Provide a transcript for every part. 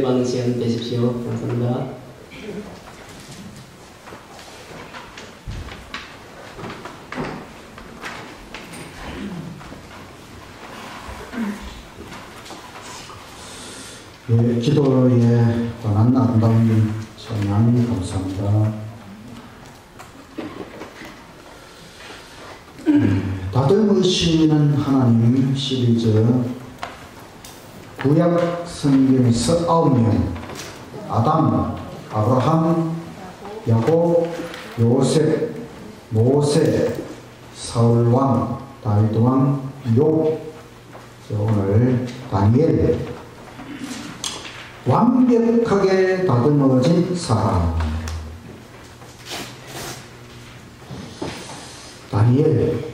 받는 시간 되십시오. 감사합니다. 예, 기도에 관한 아름다운 찬양 감사합니다. 다듬으시는 하나님 시리즈 구약 성경에서 9명 아담, 아브라함, 야곱, 요셉, 모세, 사울왕, 다윗왕, 욥, 오늘 다니엘 완벽하게 다듬어진 사람 다니엘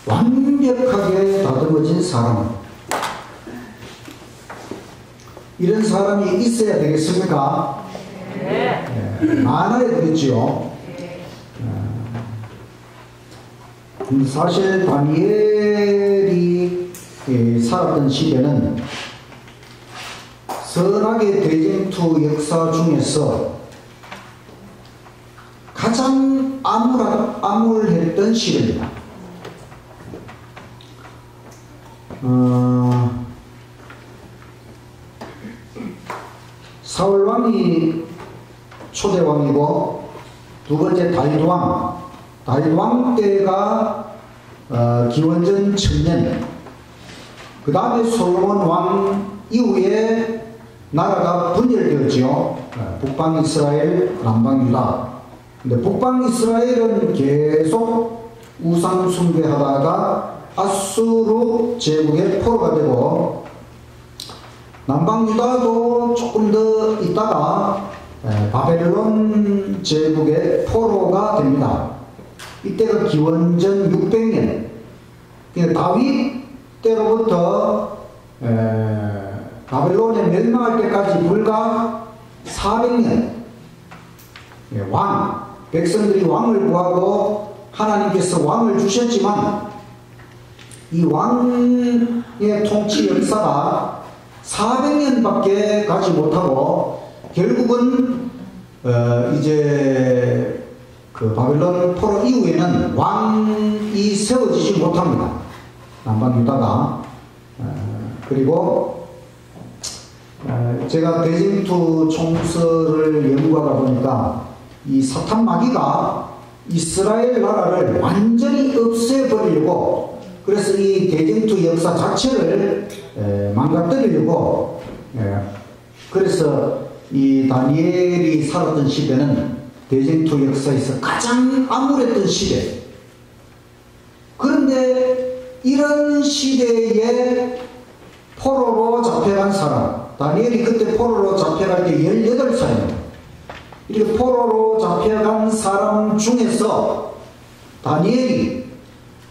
완벽하게 다듬어진 사람 이런 사람이 있어야 되겠습니까? 네. 많아야 되겠지요. 사실 다니엘이 살았던 시대는 선악의 대쟁투 역사 중에서 가장 암울했던 시대입니다. 사울왕이 초대왕이고 두 번째 다윗왕 때가 기원전 1000년 그 다음에 솔로몬 왕 이후에 나라가 분열되었지요. 북방 이스라엘, 남방 유다. 근데 북방 이스라엘은 계속 우상 숭배하다가 아수르 제국의 포로가 되고 남방 유다도 조금 더 있다가 바벨론 제국의 포로가 됩니다. 이때가 기원전 600년. 다윗 때로부터 바벨론에 멸망할 때까지 불과 400년 백성들이 왕을 구하고 하나님께서 왕을 주셨지만 이 왕의 통치 역사가 400년밖에 가지 못하고 결국은 이제 그 바벨론 포로 이후에는 왕이 세워지지 못합니다. 남방 유다가 그리고 제가 대쟁투 총서를 연구하다 보니까 이 사탄 마귀가 이스라엘 나라를 완전히 없애버리려고 그래서 이 대쟁투 역사 자체를 망가뜨리려고 그래서 이 다니엘이 살았던 시대는 대쟁투 역사에서 가장 암울했던 시대. 그런데 이런 시대에 포로로 잡혀간 사람 다니엘이 그때 포로로 잡혀갈 때 18살입니다. 이렇게 포로로 잡혀간 사람 중에서 다니엘이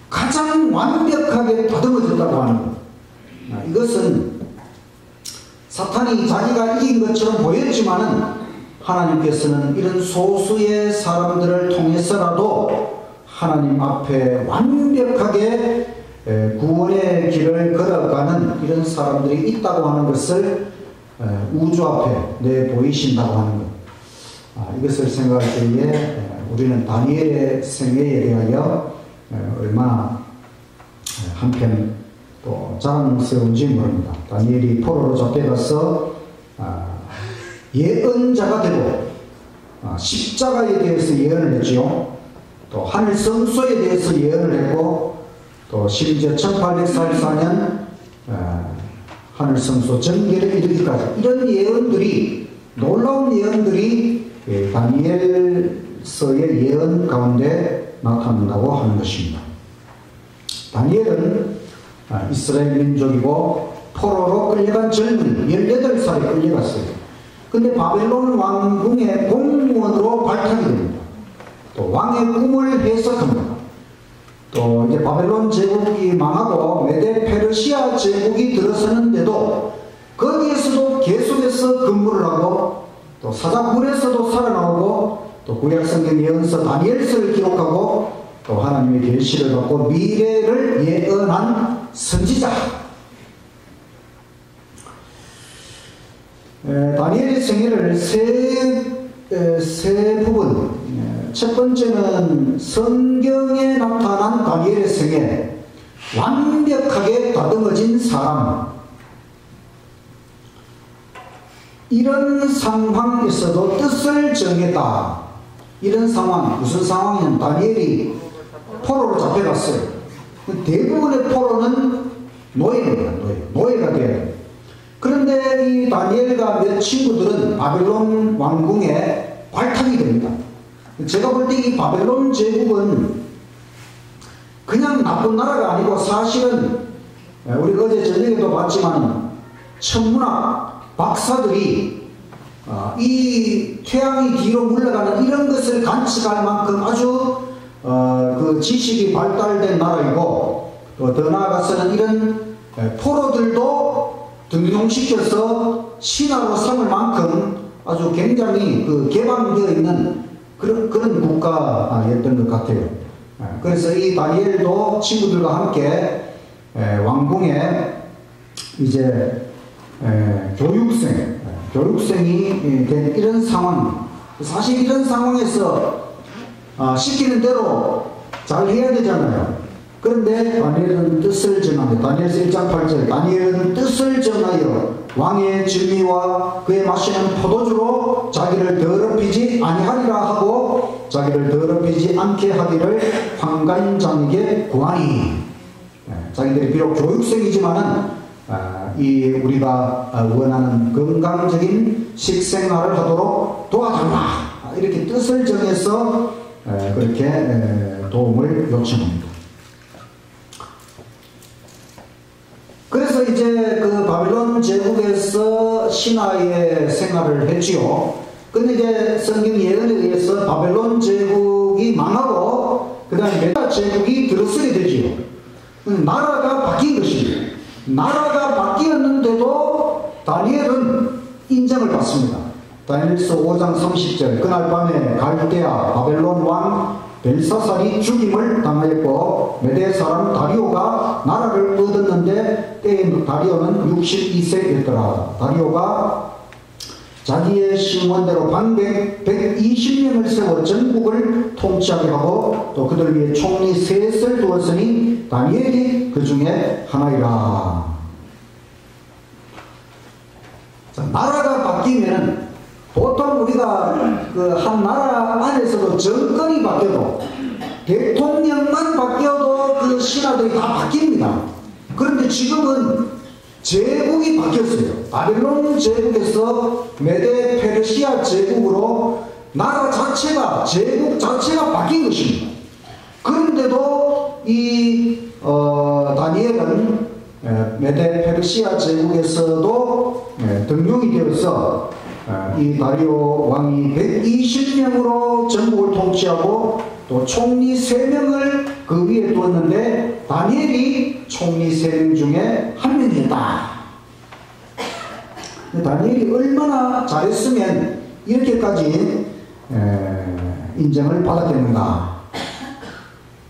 가장 완벽하게 다듬어졌다고 하는 것. 이것은 사탄이 자기가 이긴 것처럼 보였지만은 하나님께서는 이런 소수의 사람들을 통해서라도 하나님 앞에 완벽하게 구원의 길을 걸어가는 이런 사람들이 있다고 하는 것을 우주 앞에 내보이신다고 하는 것. 이것을 생각할 때에 우리는 다니엘의 생애에 대하여 얼마나 한편 또 자랑스러운지 모릅니다. 다니엘이 포로로 잡혀가서 예언자가 되고 십자가에 대해서 예언을 했지요. 또 하늘 성소에 대해서 예언을 했고 또 심지어 1844년 하늘 성소 전개를 이르기까지 이런 예언들이 놀라운 예언들이 다니엘서의 예언 가운데 나타난다고 하는 것입니다. 다니엘은 이스라엘 민족이고 포로로 끌려간 젊은이 18살에 끌려갔어요. 근데 바벨론 왕궁의 공무원으로 발탁이 됩니다. 또 왕의 꿈을 해석합니다. 또 이제 바벨론 제국이 망하고 메데 페르시아 제국이 들어서는데도 거기에서도 계속해서 근무를 하고 또 사자굴에서도 살아나오고 또 구약성경 예언서 다니엘서를 기록하고 또 하나님의 계시를 받고 미래를 예언한 선지자. 다니엘의 생애를 세 부분. 첫 번째는 성경에 나타난 다니엘의 생애, 완벽하게 다듬어진 사람. 이런 상황에서도 뜻을 정했다. 이런 상황, 무슨 상황이냐면 다니엘이 포로로 잡혀갔어요. 대부분의 포로는 노예입니다. 노예가 돼요. 그런데 이 다니엘과 몇 친구들은 바벨론 왕궁에 발탁이 됩니다. 제가 볼 때 이 바벨론 제국은 그냥 나쁜 나라가 아니고 사실은 우리 어제 저녁에도 봤지만 천문학 박사들이 이 태양이 뒤로 물러가는 이런 것을 관측할 만큼 아주 그 지식이 발달된 나라이고, 또 더 나아가서는 이런 포로들도 등용시켜서 신하로 삼을 만큼 아주 굉장히 그 개방되어 있는 그런 국가였던 것 같아요. 그래서 이 다니엘도 친구들과 함께 왕궁에 이제 교육생이 된 이런 상황. 사실 이런 상황에서 시키는 대로 잘 해야 되잖아요. 그런데 다니엘은 뜻을 정합니다. 다니엘서 1장 8절, 다니엘은 뜻을 정하여 왕의 진미와 그의 마시는 포도주로 자기를 더럽히지 아니하리라 하고 자기를 더럽히지 않게 하기를 환관장에게 구하니. 자기들이 비록 교육생이지만은 이 우리가 원하는 건강적인 식생활을 하도록 도와달라, 이렇게 뜻을 정해서 그렇게 도움을 요청합니다. 그래서 이제 그 바벨론 제국에서 신하의 생활을 했지요. 근데 이제 성경 예언에 의해서 바벨론 제국이 망하고 그 다음에 메다 제국이 들어서게 되지요. 나라가 바뀐 것입니다. 나라가 바뀌었는데도 다니엘은 인정을 받습니다. 다니엘서 5장 30절, 그날 밤에 갈대아 바벨론 왕 벨사살이 죽임을 당하였고 메대 사람 다리오가 나라를 얻었는데 때에 다리오는 62세였더라. 다리오가 자기의 신원대로 방백 120명을 세워 전국을 통치하게 하고 또 그들 위해 총리 셋을 두었으니 다니엘이 그 중에 하나이라. 자, 나라가 바뀌면 보통 우리가 그 한 나라 안에서도 정권이 바뀌어도 대통령만 바뀌어도 그 신하들이 다 바뀝니다. 그런데 지금은 제국이 바뀌었어요. 바벨론 제국에서 메데 페르시아 제국으로 나라 자체가, 제국 자체가 바뀐 것입니다. 그런데도 이 다니엘은 메데 페르시아 제국에서도 등용이 되어서 이 다리오 왕이 120명으로 전국을 통치하고 또 총리 3명을 그 위에 두었는데 다니엘이 총리 3명 중에 한 명이었다. 다니엘이 얼마나 잘했으면 이렇게까지 인정을 받았겠는가.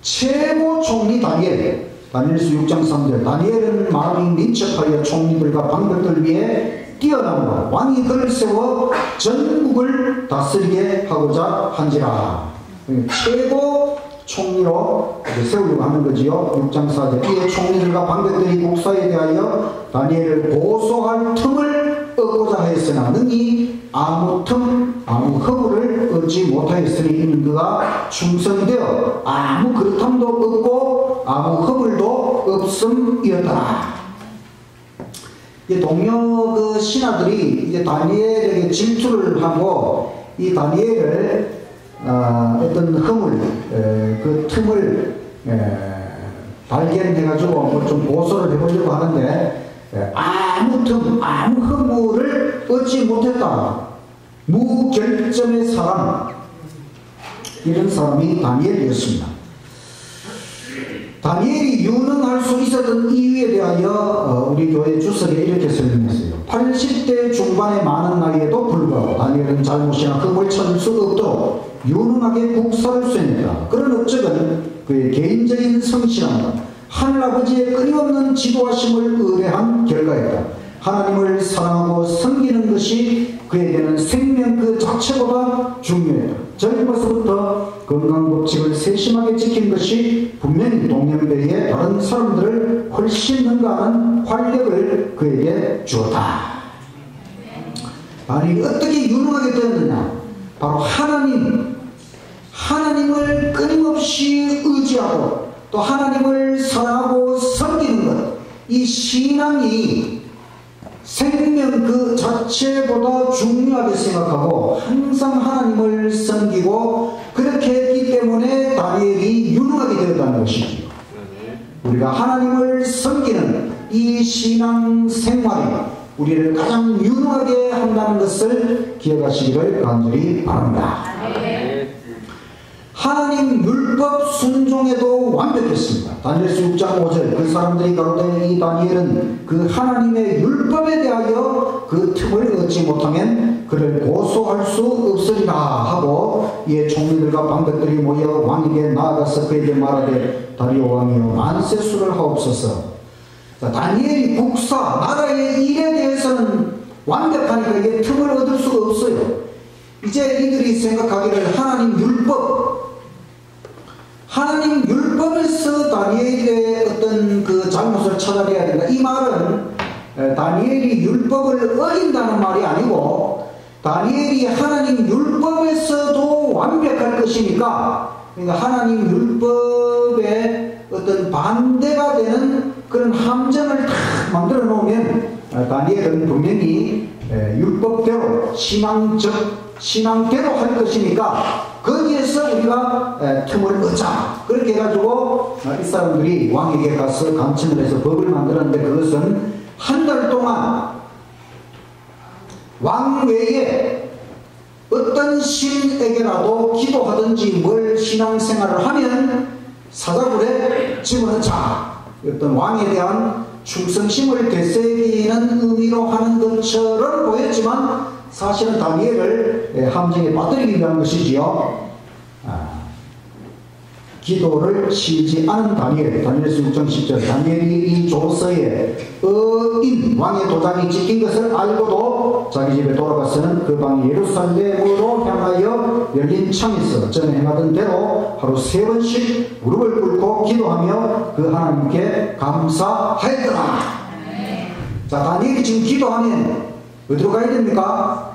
최고 총리 다니엘, 다니엘서 6장 3절, 다니엘은 마음이 민첩하여 총리들과 방백들 위에 뛰어나무라. 왕이 그를 세워 전국을 다스리게 하고자 한지라. 최고 총리로 세우려고 하는 거지요. 6장 4절, 이에 총리들과 방백들이 국사에 대하여 다니엘을 고소할 틈을 얻고자 하였으나 능히 아무 틈, 아무 허물을 얻지 못하였으니 이는 그가 충성되어 아무 그릇함도 없고 아무 허물도 없음이었더라. 동료 그 신하들이 이제 다니엘에게 질투를 하고 이 다니엘을 어떤 허물, 그 틈을 발견해가지고 뭐 좀 고소를 해보려고 하는데 아무 틈, 아무 허물을 얻지 못했다. 무결점의 사람, 이런 사람이 다니엘이었습니다. 다니엘이 유능할 수 있었던 이유에 대하여 우리 교회 주석에 이렇게 설명했어요. 80대 중반의 많은 나이에도 불구하고 다니엘은 잘못이나 흠을 찾을 수 없도록 유능하게 국사를 수행했다. 그런 업적은 그의 개인적인 성실함과 하늘아버지의 끊임없는 지도하심을 의뢰한 결과였다. 하나님을 사랑하고 섬기는 것이 그에게는 생명 그 자체보다 중요해요. 젊어서부터 건강법칙을 세심하게 지킨 것이 분명히 동년배의 다른 사람들을 훨씬 능가하는 활력을 그에게 주었다. 아니 어떻게 유능하게 되었느냐? 바로 하나님을 끊임없이 의지하고 또 하나님을 사랑하고 섬기는 것, 이 신앙이 생명 그 자체보다 중요하게 생각하고 항상 하나님을 섬기고 그렇게 했기 때문에 다니엘이 유능하게 되었다는 것이지요. 우리가 하나님을 섬기는 이 신앙 생활이 우리를 가장 유능하게 한다는 것을 기억하시기를 간절히 바랍니다. 하나님 율법 순종에도 완벽했습니다. 다니엘서 6장 5절 그 사람들이 가로되 이 다니엘은 그 하나님의 율법에 대하여 그 틈을 얻지 못하면 그를 고소할 수 없으리라 하고 이에 총리들과 방백들이 모여 왕에게 나아가서 그에게 말하되 다리오 왕이여 만세수를 하옵소서. 자, 다니엘이 국사 나라의 일에 대해서는 완벽하니까 이게 틈을 얻을 수가 없어요. 이제 이들이 생각하기를 하나님 율법에서 다니엘의 어떤 그 잘못을 찾아내야 된다. 이 말은 다니엘이 율법을 어긴다는 말이 아니고 다니엘이 하나님 율법에서도 완벽할 것이니까 그러니까 하나님 율법에 어떤 반대가 되는 그런 함정을 다 만들어 놓으면 다니엘은 분명히 율법대로 신앙대로 할 것이니까 거기에서 우리가 틈을 얻자. 그렇게 해가지고 이 사람들이 왕에게 가서 간청을 해서 법을 만들었는데 그것은 한 달 동안 왕 외에 어떤 신에게라도 기도하든지 뭘 신앙생활을 하면 사자굴에 집어넣자. 어떤 왕에 대한 충성심을 되새기는 의미로 하는 것처럼 보였지만 사실은 다니엘을 함정에 빠뜨리기 위한 것이지요. 기도를 쉬지 않은 다니엘서 6장 10절 다니엘이 이 조서에 어인 왕의 도장이 찍힌 것을 알고도 자기 집에 돌아가서는 그 방이 예루살렘으로 향하여 열린 창에서 전에 행하던 대로 하루 3번씩 무릎을 꿇고 기도하며 그 하나님께 감사하였더라. 자, 다니엘이 지금 기도하면 어디로 가야 됩니까?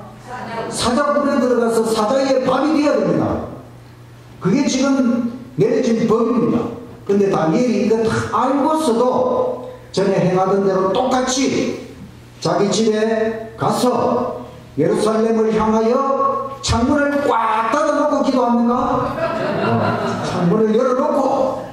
사자굴에 들어가서 사자의 밥이 되어야 됩니다. 그게 지금 내려진 법입니다. 근데 다니엘이 이거 다 알고서도 전에 행하던 대로 똑같이 자기 집에 가서 예루살렘을 향하여 창문을 꽉 닫아놓고 기도합니까? 창문을 열어놓고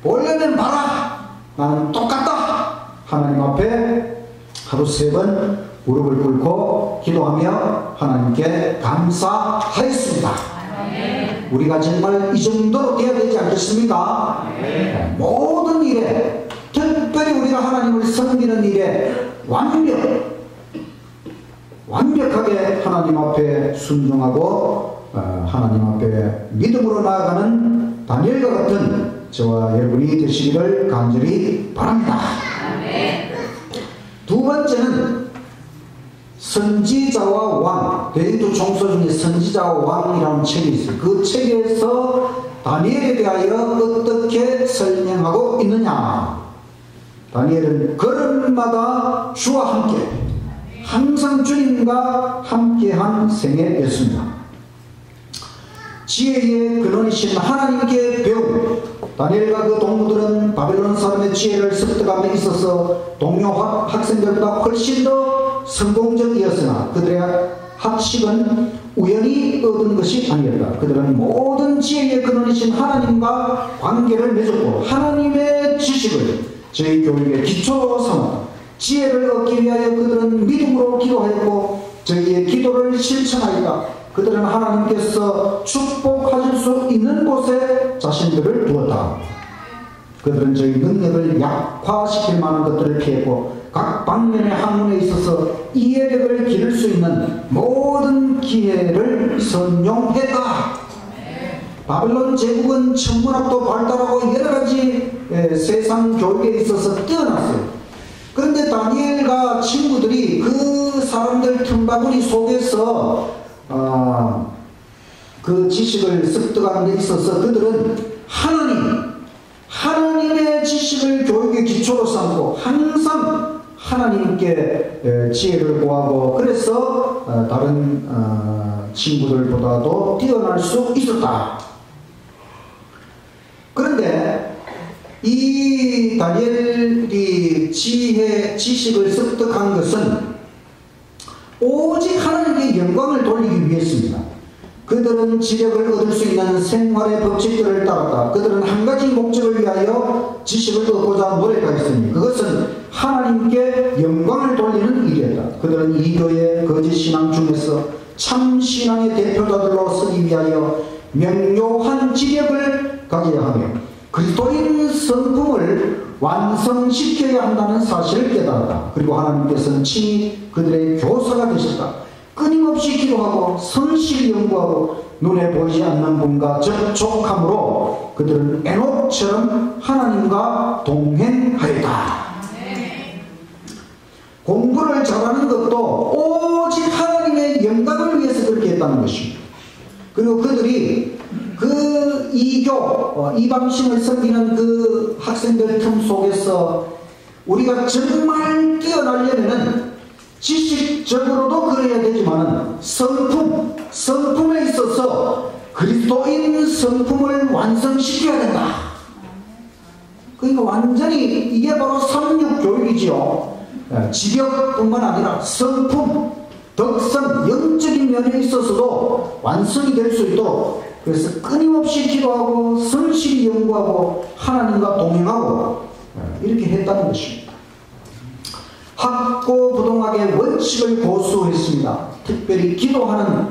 보려면 봐라. 나는 똑같다. 하나님 앞에 하루 3번 무릎을 꿇고 기도하며 하나님께 감사하였습니다. 우리가 정말 이 정도로 돼야 되지 않겠습니까? 모든 일에 특별히 우리가 하나님을 섬기는 일에 완벽하게 하나님 앞에 순종하고 하나님 앞에 믿음으로 나아가는 다니엘과 같은 저와 여러분이 되시기를 간절히 바랍니다. 두 번째는 선지자와 왕, 베드로 총서 중에 선지자와 왕이라는 책이 있어요. 그 책에서 다니엘에 대하여 어떻게 설명하고 있느냐. 다니엘은 걸음마다 주와 함께 항상 주님과 함께한 생애였습니다. 지혜의 근원이신 하나님께 배운 다니엘과 그 동무들은 바벨론 사람의 지혜를 습득함에 있어서 동료 학생들보다 훨씬 더 성공적이었으나 그들의 학식은 우연히 얻은 것이 아니었다. 그들은 모든 지혜의 근원이신 하나님과 관계를 맺었고 하나님의 지식을 저희 교육의 기초로 삼았다. 지혜를 얻기 위하여 그들은 믿음으로 기도했고 저희의 기도를 실천하였다. 그들은 하나님께서 축복하실 수 있는 곳에 자신들을 두었다. 그들은 저희 능력을 약화시킬 만한 것들을 피했고 각 방면의 학문에 있어서 이해력을 기를 수 있는 모든 기회를 선용했다. 바벨론 제국은 천문학도 발달하고 여러가지 세상 교육에 있어서 뛰어났어요. 그런데 다니엘과 친구들이 그 사람들 틈바구니 속에서 그 지식을 습득하는 데 있어서 그들은 하나님의 지식을 교육의 기초로 삼고 항상 하나님께 지혜를 구하고 그래서 다른 친구들보다도 뛰어날 수 있었다. 그런데 이 다니엘이 지식을 습득한 것은 오직 하나님께 영광을 돌리기 위해서입니다. 그들은 지력을 얻을 수 있는 생활의 법칙들을 따랐다. 그들은 한 가지 목적을 위하여 지식을 얻고자 노력하였으니 그것은 하나님께 영광을 돌리는 일이었다. 그들은 이교의 거짓신앙 중에서 참신앙의 대표자들로 서기 위하여 명료한 지력을 가져야 하며 그리스도인 성품을 완성시켜야 한다는 사실을 깨달았다. 그리고 하나님께서는 친히 그들의 교사가 되셨다. 끊임없이 기도하고 성실히 연구하고 눈에 보이지 않는 분과 접촉함으로 그들은 에녹처럼 하나님과 동행하였다. 공부를 잘하는 것도 오직 하나님의 영광을 위해서 그렇게 했다는 것입니다. 그리고 그들이 그 이방신을 섬기는 그 학생들 틈 속에서 우리가 정말 뛰어나려면은 지식적으로도 그래야 되지만 성품에 있어서 그리스도인 성품을 완성시켜야 된다. 그러니까 완전히 이게 바로 삼육교육이지요. 지력뿐만 아니라 성품, 덕성, 영적인 면에 있어서도 완성이 될 수 있도록 그래서 끊임없이 기도하고 성실히 연구하고 하나님과 동행하고 이렇게 했다는 것입니다. 학고부동학의 원칙을 고수했습니다. 특별히 기도하는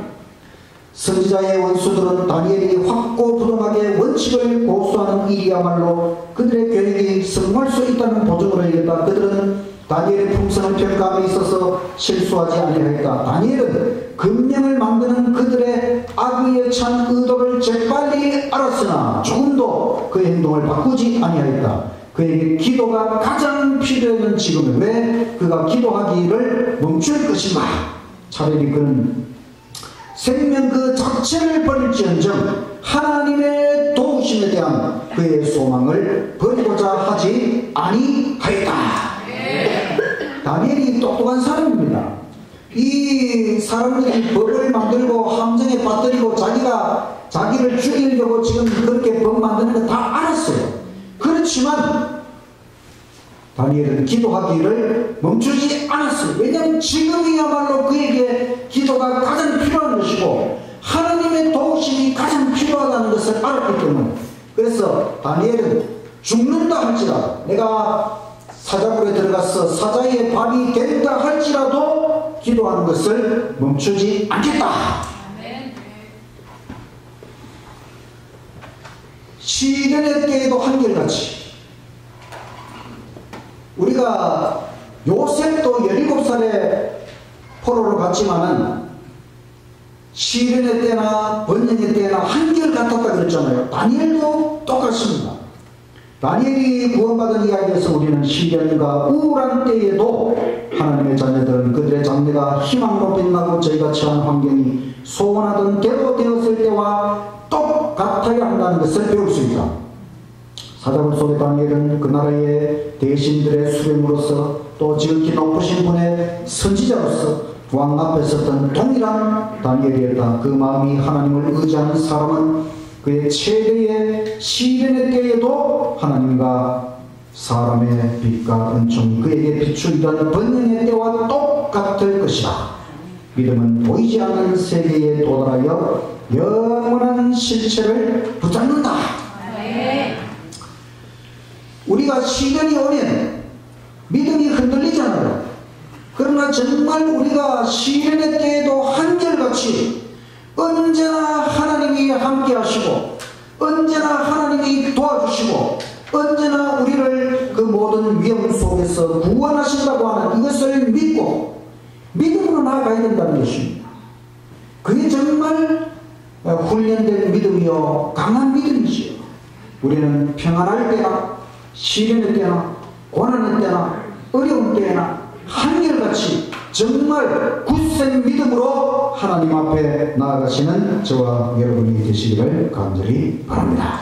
선지자의 원수들은 다니엘이 학고부동학의 원칙을 고수하는 일이야말로 그들의 계획이 성공할 수 있다는 보증으로 여겼다. 그들은 다니엘의 품성을 평가함에 있어서 실수하지 아니하였다. 다니엘은 금령을 만드는 그들의 악의에 찬 의도를 재빨리 알았으나 조금도 그의 행동을 바꾸지 아니하였다. 그에게 기도가 가장 필요했는 지금에 왜 그가 기도하기를 멈출 것인가? 차라리 그는 생명 그 자체를 버릴지언정 하나님의 도우심에 대한 그의 소망을 버리고자 하지 아니하였다. 다니엘이 똑똑한 사람입니다. 이 사람들이 법을 만들고 함정에 빠뜨리고 자기를 죽이려고 지금 그렇게 법 만드는 거 다 알았어요. 그렇지만 다니엘은 기도하기를 멈추지 않았어요. 왜냐하면 지금이야말로 그에게 기도가 가장 필요한 것이고 하나님의 도우심이 가장 필요하다는 것을 알았기 때문에 그래서 다니엘은 죽는다 할지라도 내가 사자굴에 들어가서 사자의 밥이 된다 할지라도 기도하는 것을 멈추지 않겠다. 시련의 때에도 한결같이 우리가 요셉도 17살에 포로로 갔지만은 시련의 때나 번영의 때나 한결같았다 그랬잖아요. 다니엘도 똑같습니다. 다니엘이 구원받은 이야기에서 우리는 시련과 우울한 때에도 하나님의 자녀들은 그들의 장래가 희망으로 빛나고 저희가 처한 환경이 소원하던 대로 되었을 때와 똑같아야 한다는 것을 배울 수 있다. 사자굴 속의 다니엘은 그 나라의 대신들의 수령으로서 또 지극히 높으신 분의 선지자로서 왕 앞에 섰던 동일한 다니엘이었다. 그 마음이 하나님을 의지하는 사람은 그의 최대의 시련의 때에도 하나님과 사람의 빛과 은총이 그에게 비추이던 번영의 때와 똑같을 것이다. 믿음은 보이지 않는 세계에 도달하여 영원한 실체를 붙잡는다. 우리가 시련이 오면 믿음이 흔들리잖아요. 그러나 정말 우리가 시련의 때에도 한결같이 언제나 하나님이 함께 하시고 언제나 하나님이 도와주시고 언제나 우리를 그 모든 위험 속에서 구원하신다고 하는 이것을 믿고 믿음으로 나아가야 된다는 것입니다. 그게 정말 훈련된 믿음이요 강한 믿음이지요. 우리는 평안할 때나 시련의 때나 고난의 때나 어려운 때에나 한결같이 정말 굳센 믿음으로 하나님 앞에 나아가시는 저와 여러분이 되시기를 간절히 바랍니다.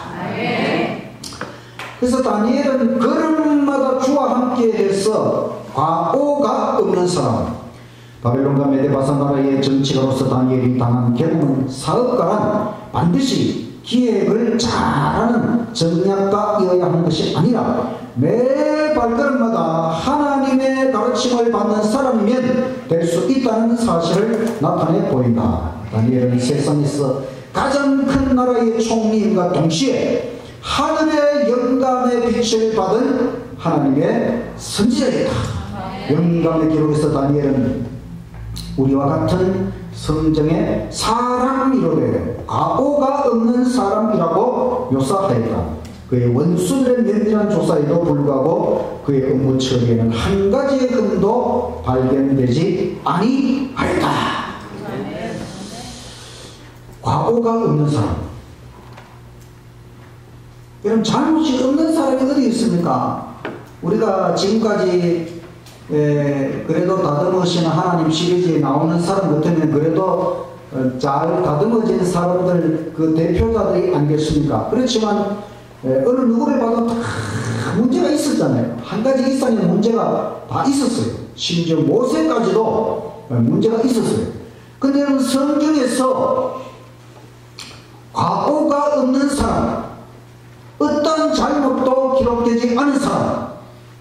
그래서 다니엘은 걸음마다 주와 함께해서 과오가 없는 사람, 바벨론과 메데바사 나라의 정치가로서 다니엘이 당한 경험은 사업가란 반드시 기획을 잘하는 전략가이어야 하는 것이 아니라 매 발걸음마다 하나님의 가르침을 받는 사람이면 될 수 있다는 사실을 나타내 보인다. 다니엘은 세상에서 가장 큰 나라의 총리임과 동시에 하늘의 영감의 빛을 받은 하나님의 선지자이다. 영감의 기록에서 다니엘은 우리와 같은 성경의 사람이로되 과오가 없는 사람이라고 묘사하였다. 그의 원수들의 면밀한 조사에도 불구하고 그의 업무 처리에는 한 가지의 흠도 발견되지 아니하였다. 과오가 없는 사람. 여러분, 잘못이 없는 사람이 어디 있습니까? 우리가 지금까지 그래도 다듬으시는 하나님 시리즈에 나오는 사람 같으면 그래도 잘 다듬어진 사람들 그 대표자들이 아니겠습니까? 그렇지만 어느 누구를 봐도 다 문제가 있었잖아요. 한 가지 이상의 문제가 다 있었어요. 심지어 모세까지도 문제가 있었어요. 근데 성경에서 과오가 없는 사람, 어떤 잘못도 기록되지 않은 사람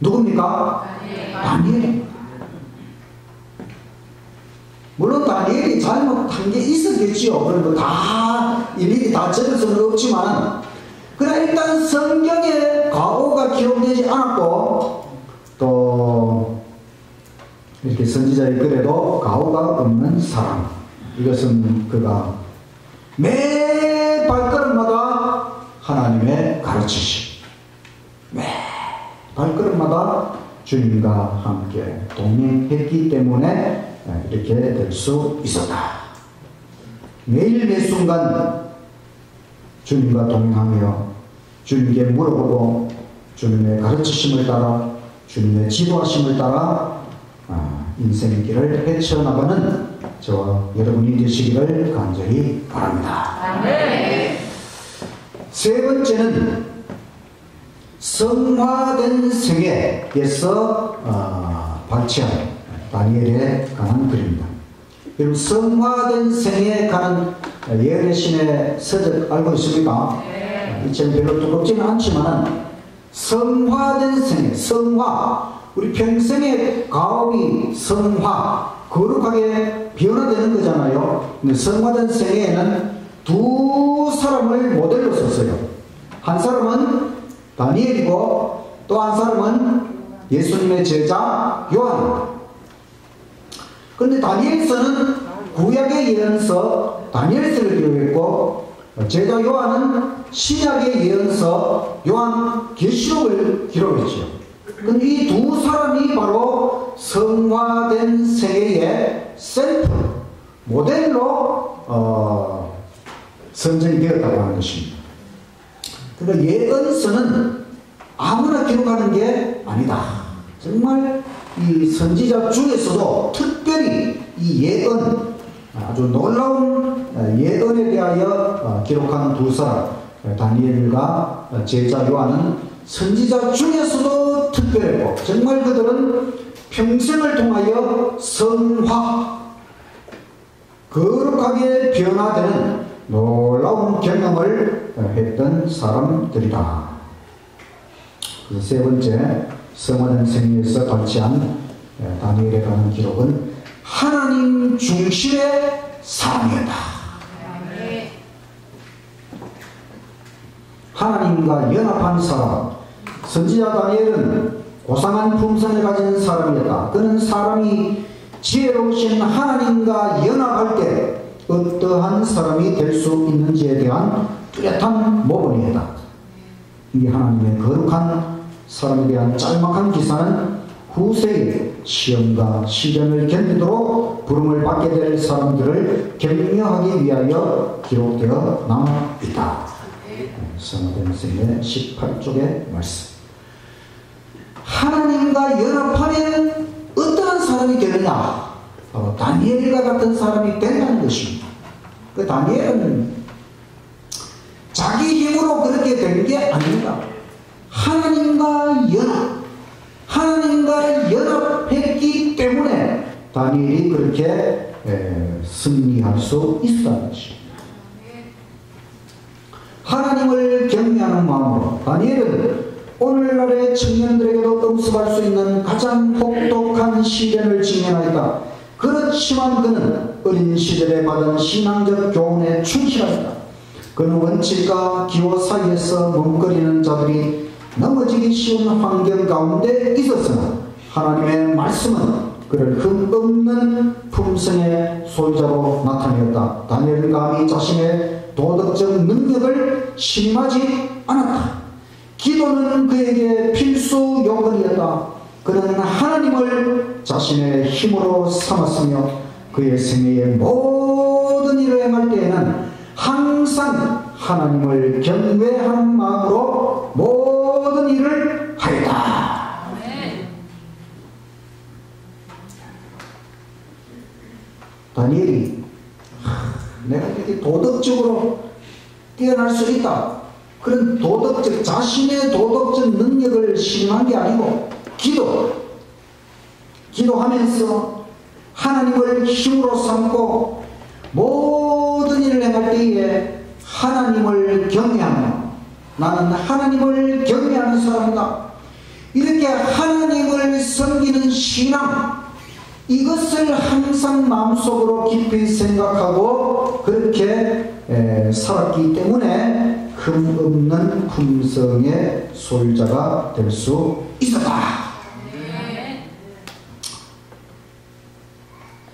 누굽니까? 다니엘. 물론 다니엘이 잘못한 게 있었겠지요. 그리고 다 일일이 다 적을 수는 없지만, 그러나 일단 성경에 과오가 기록되지 않았고 또 이렇게 선지자의 글에도 과오가 없는 사람, 이것은 그가 매 발걸음마다 하나님의 가르치심, 매 발걸음마다 주님과 함께 동행했기 때문에 이렇게 될 수 있었다. 매일 매 순간 주님과 동행하며 주님께 물어보고 주님의 가르치심을 따라 주님의 지도하심을 따라 인생의 길을 헤쳐나가는 저와 여러분이 되시기를 간절히 바랍니다. 세 번째는 성화된 생애에서 발췌한 다니엘에 관한 글입니다. 여러분, 성화된 생애에 관한 예언의 신의 서적 알고 있습니까? 이 책 별로 두껍지는 않지만 성화된 생애, 성화, 우리 평생의 가업이 성화, 거룩하게 변화되는 거잖아요. 근데 성화된 생애에는 두 사람을 모델로 썼어요. 한 사람은 다니엘이고 또 한 사람은 예수님의 제자 요한입니다. 그런데 다니엘서는 구약의 예언서 다니엘서를 기록했고 제자 요한은 신약의 예언서 요한계시록을 기록했죠. 그런데 이 두 사람이 바로 성화된 생애의 샘플, 모델로 선정이 되었다고 하는 것입니다. 그러니까 예언서는 아무나 기록하는 게 아니다. 정말 이 선지자 중에서도 특별히 이 예언, 아주 놀라운 예언에 대하여 기록한 두 사람, 다니엘과 제자 요한은 선지자 중에서도 특별했고 정말 그들은 평생을 통하여 성화, 거룩하게 변화되는 놀라운 경험을 했던 사람들이다. 그래서 세 번째, 성화된 생애에서 발췌한 다니엘에 관한 기록은 하나님 중심의 사람이었다. 하나님과 연합한 사람. 선지자 다니엘은 고상한 품성을 가진 사람이었다. 그는 사람이 지혜로우신 하나님과 연합할 때 어떠한 사람이 될 수 있는지에 대한 뚜렷한 모범이었다. 이 하나님의 거룩한 사람에 대한 짤막한 기사는 후세의 시험과 시련을 견디도록 부름을 받게 될 사람들을 격려하기 위하여 기록되어 남아있다. 성화된 생애 18쪽의 말씀. 하나님과 연합하면 어떠한 사람이 되느냐? 바로 다니엘과 같은 사람이 된다는 것입니다. 그 다니엘은 자기 힘으로 그렇게 된 게 아닙니다. 하나님과 연합했기 때문에 다니엘이 그렇게 승리할 수 있었다는 것입니다. 하나님을 경외하는 마음으로 다니엘은 오늘날의 청년들에게도 응습할 수 있는 가장 혹독한 시련을 직면하였다. 그렇지만 그는 어린 시절에 받은 신앙적 교훈에 충실하였다. 그는 원칙과 기호 사이에서 멈거리는 자들이 넘어지기 쉬운 환경 가운데 있었으나 하나님의 말씀은 그를 흠없는 품성의 소유자로 나타내었다. 다니엘은 감히 자신의 도덕적 능력을 신임하지 않았다. 기도는 그에게 필수 요건이었다. 그는 하나님을 자신의 힘으로 삼았으며 그의 생애의 모든 일을 행할 때에는 항상 하나님을 경외하는 마음으로 모든 일을 하였다. 다니엘이 내가 이렇게 도덕적으로 뛰어날 수 있다. 그런 자신의 도덕적 능력을 신임한 게 아니고 기도하면서 하나님을 힘으로 삼고 모든 일을 행할 때에 하나님을 경외하며 나는 하나님을 경외하는 사람이다. 이렇게 하나님을 섬기는 신앙, 이것을 항상 마음속으로 깊이 생각하고 그렇게 살았기 때문에 흠없는 품성의 소유자가 될 수 있었다.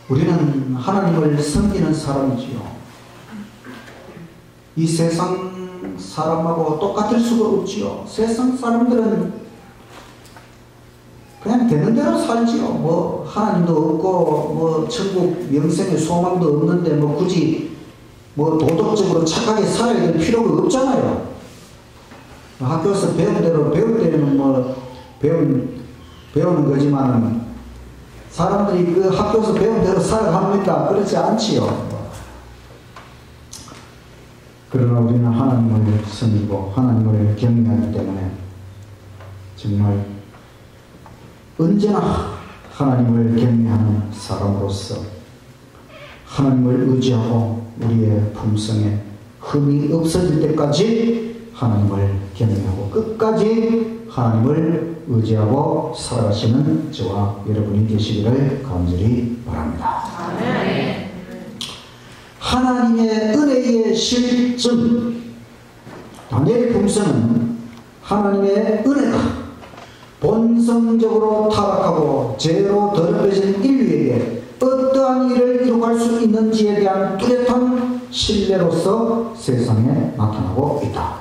우리는 하나님을 섬기는 사람이지요. 이 세상 사람하고 똑같을 수가 없지요. 세상 사람들은 그냥 되는 대로 살지요. 뭐 하나님도 없고 뭐 천국 영생의 소망도 없는데 뭐 굳이 뭐 도덕적으로 착하게 살아야 될 필요가 없잖아요. 학교에서 배운 대로 배울 때는 뭐 배우는 거지만은 사람들이 그 학교에서 배운 대로 살아갑니까? 그렇지 않지요. 그러나 우리는 하나님을 섬기고 하나님을 경외하기 때문에 정말 언제나 하나님을 경외하는 사람으로서 하나님을 의지하고 우리의 품성에 흠이 없어질 때까지 하나님을 경외하고 끝까지 하나님을 의지하고 살아가시는 저와 여러분이 되시기를 간절히 바랍니다. 아멘. 하나님의 은혜의 실증, 다니엘의 품성은 하나님의 은혜가 본성적으로 타락하고 죄로 더럽혀진 인류에게 어떠한 일을 이룩할 수 있는지에 대한 뚜렷한 신뢰로서 세상에 나타나고 있다.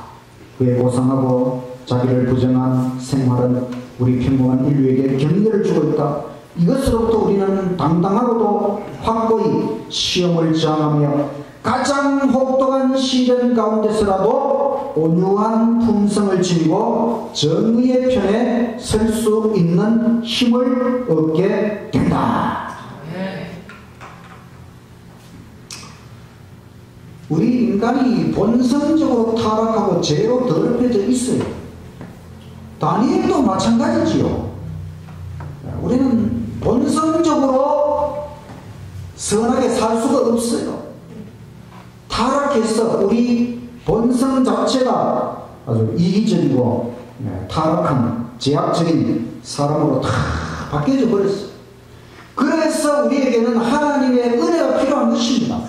그의 고상하고 자기를 부정한 생활은 우리 평범한 인류에게 격려를 주고 있다. 이것으로부터 우리는 당당하고도 확고히 시험을 저항하며 가장 혹독한 시련 가운데서라도 온유한 품성을 지니고 정의의 편에 설 수 있는 힘을 얻게 된다. 우리 인간이 본성적으로 타락하고 죄로 더럽혀져 있어요. 다니엘도 마찬가지지요. 우리는 본성적으로 선하게 살 수가 없어요. 타락해서 우리 본성 자체가 아주 이기적이고 타락한 제약적인 사람으로 다 바뀌어져 버렸어요. 그래서 우리에게는 하나님의 은혜가 필요한 것입니다.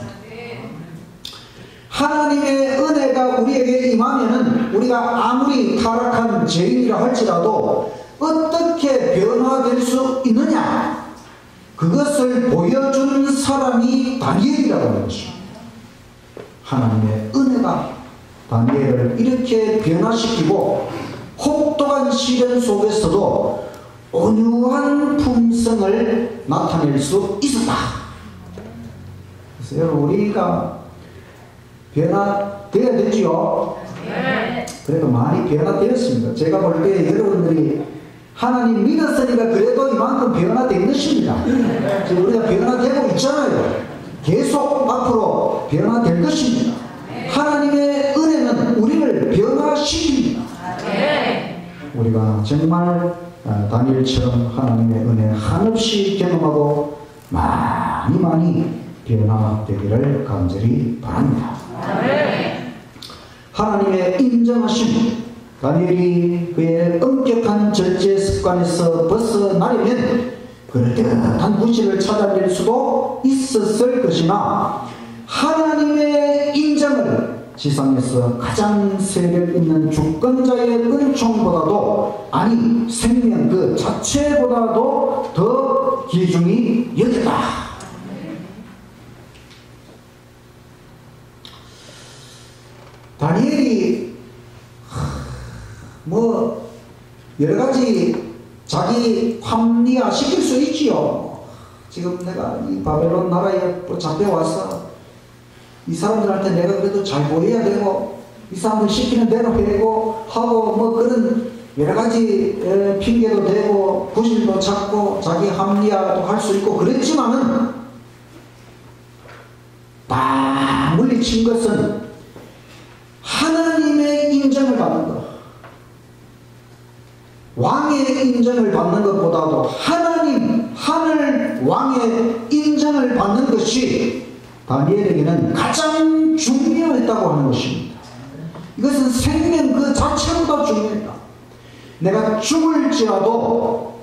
하나님의 은혜가 우리에게 임하면은 우리가 아무리 타락한 죄인이라 할지라도 어떻게 변화될 수 있느냐, 그것을 보여준 사람이 다니엘이라고 하는 것입니다. 하나님의 은혜가 다니엘을 이렇게 변화시키고 혹독한 시련 속에서도 온유한 품성을 나타낼 수 있었다. 그래서 여러분, 우리가 변화되어야 되지요. 그래도 많이 변화되었습니다. 제가 볼 때 여러분들이 하나님 믿었으니까 그래도 이만큼 변화된 것입니다. 지금 우리가 변화되고 있잖아요. 계속 앞으로 변화될 것입니다. 하나님의 은혜는 우리를 변화시킵니다. 우리가 정말 다니엘처럼 하나님의 은혜 한없이 경험하고 많이 변화되기를 간절히 바랍니다. 하나님의 인정하심, 다니엘이 그의 엄격한 절제 습관에서 벗어나려면 그럴듯한 구실을 찾아낼 수도 있었을 것이나 하나님의 인정을 지상에서 가장 세력 있는 주권자의 은총보다도, 아니 생명 그 자체보다도 더 귀중히 여겼다. 다니엘이 뭐 여러가지 자기 합리화 시킬 수 있지요. 지금 내가 이 바벨론 나라에 잡혀와서 이 사람들한테 내가 그래도 잘 보여야 되고 이 사람들 시키는 대로 해고 하고 뭐 그런 여러가지 핑계도 대고 구실도 찾고 자기 합리화도 할 수 있고 그랬지만은 딱 물리친 것은 하나님의 인정을 받는 것, 왕의 인정을 받는 것보다도 하나님 하늘 왕의 인정을 받는 것이 다니엘에게는 가장 중요했다고 하는 것입니다. 이것은 생명 그 자체보다 중요했다. 내가 죽을지라도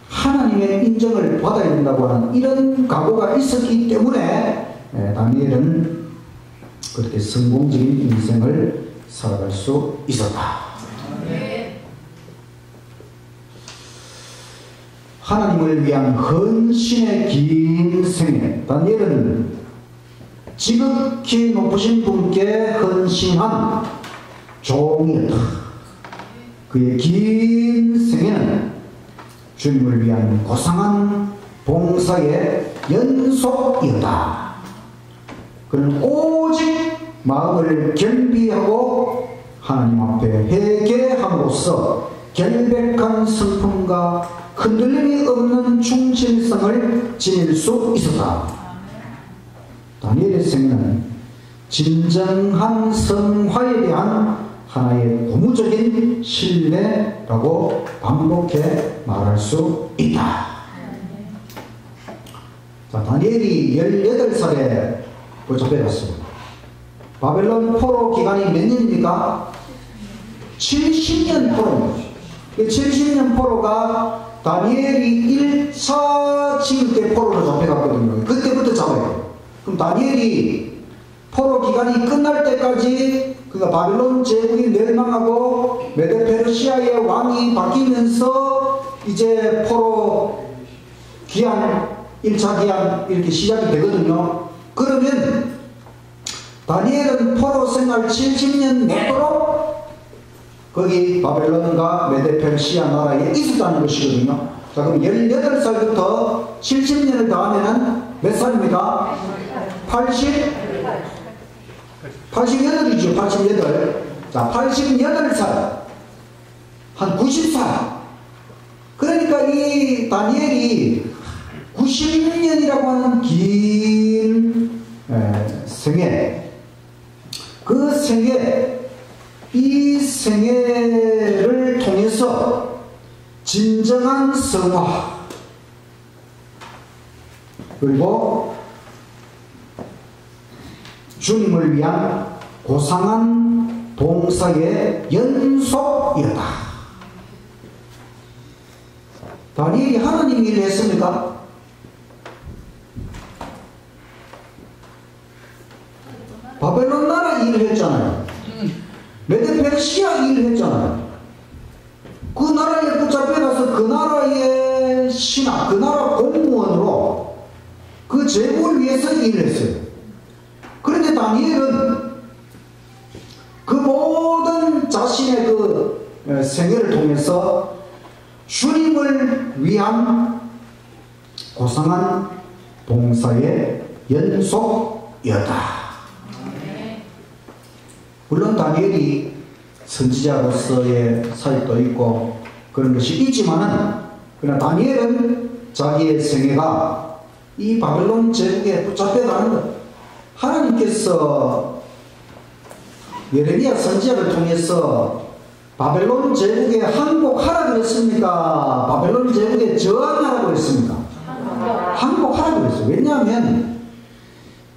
하나님의 인정을 받아야 된다고 하는 이런 각오가 있었기 때문에 다니엘은 그렇게 성공적인 인생을 살아갈 수 있었다. 하나님을 위한 헌신의 긴 생애, 다니엘은 지극히 높으신 분께 헌신한 종이었다. 그의 긴 생애는 주님을 위한 고상한 봉사의 연속이었다. 그는 오직 마음을 겸비하고 하나님 앞에 회개함으로써 결백한 성품과 흔들림이 없는 충실성을 지닐 수 있었다. 다니엘의 생애는 진정한 성화에 대한 하나의 고무적인 신뢰라고 반복해 말할 수 있다. 자, 다니엘이 18살에 잡혀갔습니다. 바벨론 포로 기간이 몇 년입니까? 70년 포로입니다. 70년 포로가 다니엘이 1차 지을 때 포로로 잡혀갔거든요. 그때부터 잡아요. 그럼 다니엘이 포로 기간이 끝날 때까지 그가 바벨론 제국이 멸망하고 메데 페르시아의 왕이 바뀌면서 이제 포로 기한 1차 기한 이렇게 시작이 되거든요. 그러면 다니엘은 포로 생활 70년 내도록 거기 바벨론과 메데 페르시아 나라에 있었다는 것이거든요. 자, 그럼 18살부터 70년을 더하면 몇 살입니까? 88이죠. 88. 자, 88살. 한 90살. 그러니까 이 다니엘이 90년이라고 하는 긴 생애, 그 생애, 이 생애를 통해서 진정한 성화, 그리고 주님을 위한 고상한 봉사의 연속이었다. 다니엘이 하나님 일을 했습니까? 바벨론 나라 일을 했잖아요. 메데 페르시아 일을 했잖아요. 그 나라에 붙잡혀가서 그 나라의 신하, 그 나라 공무원으로 그 제국을 위해서 일을 했어요. 그런데 다니엘은 그 모든 자신의 그 생애를 통해서 주님을 위한 고상한 봉사의 연속이었다. 물론 다니엘이 선지자로서의 사역도 있고 그 그런 것이 있지만은, 그러나 다니엘은 자기의 생애가 이 바벨론 제국에 붙잡혀가는 것. 하나님께서 예레미야 선지자를 통해서 바벨론 제국에 항복하라고 했습니까? 바벨론 제국에 저항하라고 했습니까? 항복하라고 했어요. 왜냐하면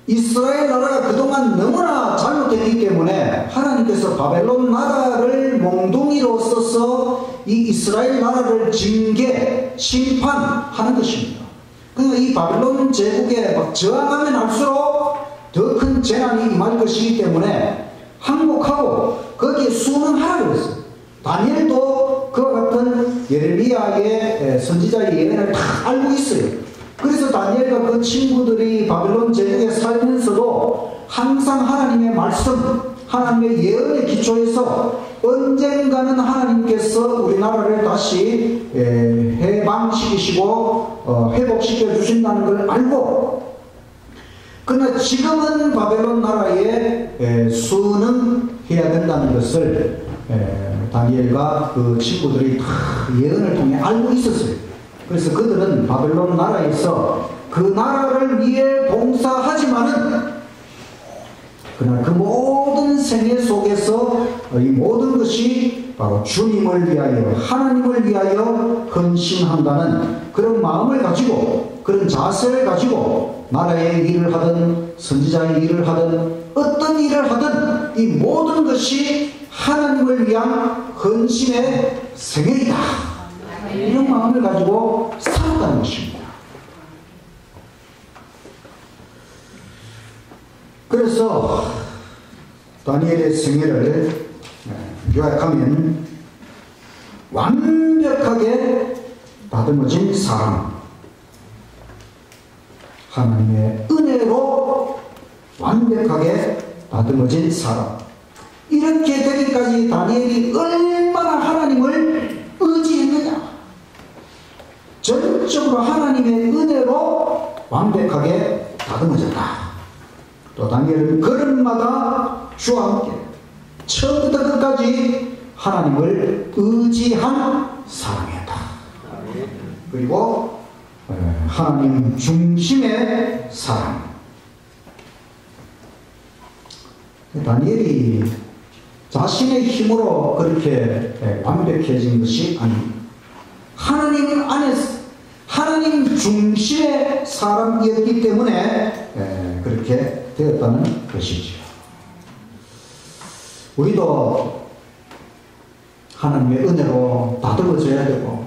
이스라엘 나라가 그동안 너무나 잘못됐기 때문에 하나님께서 바벨론 나라를 몽둥이로 써서 이 이스라엘 나라를 징계, 심판하는 것입니다. 그러니까 이 바벨론 제국에 막 저항하면 할수록 더 큰 재난이 임할 것이기 때문에 항복하고 거기에 순응하라고 했어요. 다니엘도 그와 같은 예레미야의 선지자의 예언을 다 알고 있어요. 그래서 다니엘과 그 친구들이 바벨론 제국에 살면서도 항상 하나님의 말씀, 하나님의 예언에 기초해서 언젠가는 하나님께서 우리나라를 다시 해방시키시고 회복시켜 주신다는 걸 알고, 그러나 지금은 바벨론 나라에 순응해야 된다는 것을 다니엘과 그 친구들이 다 예언을 통해 알고 있었어요. 그래서 그들은 바벨론 나라에서 그 나라를 위해 봉사하지만은, 그러나 그 모든 생애 속에서 이 모든 것이 바로 주님을 위하여, 하나님을 위하여 헌신한다는 그런 마음을 가지고, 그런 자세를 가지고 나라의 일을 하든 선지자의 일을 하든 어떤 일을 하든 이 모든 것이 하나님을 위한 헌신의 생애이다, 이런 마음을 가지고 살았다는 것입니다. 그래서 다니엘의 생애를 요약하면 완벽하게 다듬어진 사람, 하나님의 은혜로 완벽하게 다듬어진 사람, 이렇게 되기까지 다니엘이 얼마나 하나님을 의지했느냐. 전적으로 하나님의 은혜로 완벽하게 다듬어졌다. 또 다니엘은 걸음마다 주와 함께 처음부터 끝까지 하나님을 의지한 사람이었다. 그리고 하나님 중심의 사람. 다니엘이 자신의 힘으로 그렇게 완벽해진 것이 아닙니다. 하나님 안에서 하나님 중심의 사람이었기 때문에 그렇게 되었다는 것이죠. 우리도 하나님의 은혜로 다듬어져야 되고,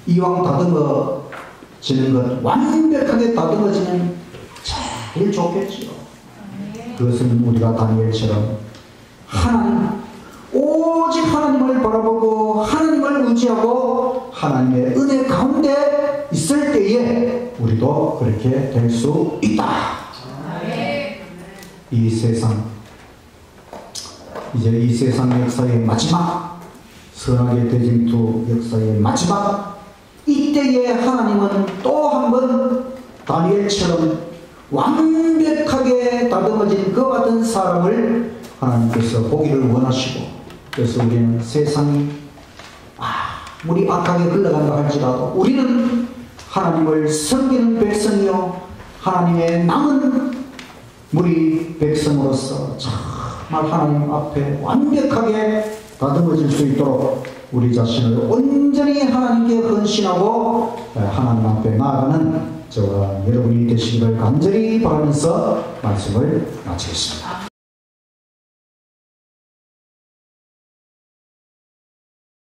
이왕 다듬어지는 것 완벽하게 다듬어지면 제일 좋겠지요. 그것은 우리가 다니엘처럼 하나님, 오직 하나님을 바라보고 하나님을 의지하고 하나님의 은혜 가운데 있을 때에 우리도 그렇게 될 수 있다. 이 세상, 이제 이 세상 역사의 마지막, 선악의 대징투 역사의 마지막, 이때에 하나님은 또 한 번 다니엘처럼 완벽하게 다듬어진 그와 같은 사람을 하나님께서 보기를 원하시고, 그래서 우리는 세상이 아무리 악하게 흘러간다 할지라도 우리는 하나님을 섬기는 백성이요 하나님의 남은 우리 백성으로서 정말 하나님 앞에 완벽하게 다듬어질 수 있도록 우리 자신을 온전히 하나님께 헌신하고 하나님 앞에 나아가는 저와 여러분이 되시기를 간절히 바라면서 말씀을 마치겠습니다.